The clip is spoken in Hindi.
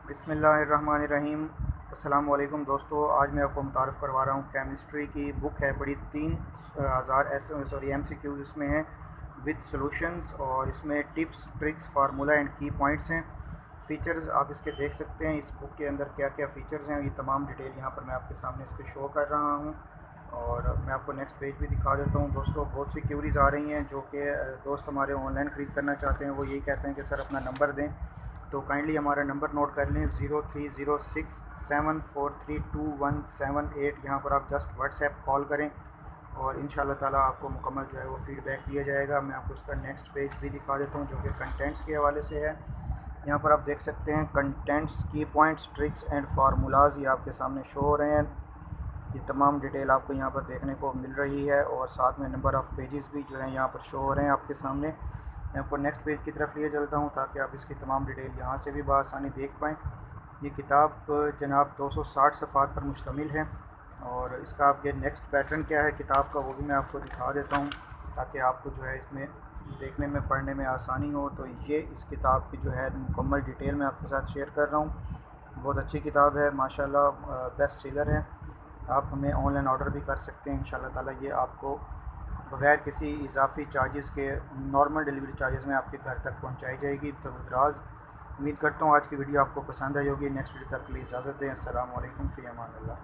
बिस्मिल्लाहिर्रहमानिर्रहीम। अस्सलाम वालेकुम दोस्तों, आज मैं आपको मुतारफ़ करवा रहा हूँ केमिस्ट्री की बुक है बड़ी 3000 MCQs इसमें हैं विद सॉल्यूशंस, और इसमें टिप्स ट्रिक्स फार्मूला एंड की पॉइंट्स हैं। फ़ीचर्स आप इसके देख सकते हैं, इस बुक के अंदर क्या क्या फ़ीचर्स हैं, ये तमाम डिटेल यहाँ पर मैं आपके सामने इसके शो कर रहा हूँ। और मैं आपको नेक्स्ट पेज भी दिखा देता हूँ। दोस्तों, बहुत सी क्यूरीज़ आ रही हैं जो कि दोस्त हमारे ऑनलाइन ख़रीद करना चाहते हैं। वो यही कहते हैं कि सर अपना नंबर दें, तो काइंडली हमारा नंबर नोट कर लें 0306743217 यहाँ पर आप जस्ट व्हाट्सएप कॉल करें और इंशाल्लाह ताला आपको मुकम्मल जो है वो फ़ीडबैक दिया जाएगा। मैं आपको उसका नेक्स्ट पेज भी दिखा देता हूँ जो कि कंटेंट्स के हवाले से है। यहाँ पर आप देख सकते हैं कंटेंट्स, की पॉइंट्स, ट्रिक्स एंड फार्मूलाज, ये आपके सामने शो हो रहे हैं। ये तमाम डिटेल आपको यहाँ पर देखने को मिल रही है और साथ में नंबर ऑफ़ पेजेस भी जो है यहाँ पर शो हो रहे हैं आपके सामने। मैं आपको नेक्स्ट पेज की तरफ लिए चलता हूँ ताकि आप इसकी तमाम डिटेल यहाँ से भी बआसानी देख पाएँ। ये किताब जनाब 260 सफ़हात पर मुश्तमिल है और इसका आपके नेक्स्ट पैटर्न क्या है किताब का वो भी मैं आपको दिखा देता हूँ ताकि आपको जो है इसमें देखने में पढ़ने में आसानी हो। तो ये इस किताब की जो है मुकम्मल डिटेल मैं आपके साथ शेयर कर रहा हूँ। बहुत अच्छी किताब है माशाल्लाह, बेस्ट सेलर है। आप हमें ऑनलाइन ऑर्डर भी कर सकते हैं इंशाल्लाह ताला। ये आपको बग़ैर किसी इजाफ़ी चार्जेस के नॉर्मल डिलीवरी चार्जेस में आपके घर तक पहुंचाई जाएगी। तो दराज उम्मीद करता हूँ आज की वीडियो आपको पसंद आई होगी। नेक्स्ट वीडियो तक के लिए इजाज़त दें। अस्सलाम वालेकुम, फ़ी अमान अल्लाह।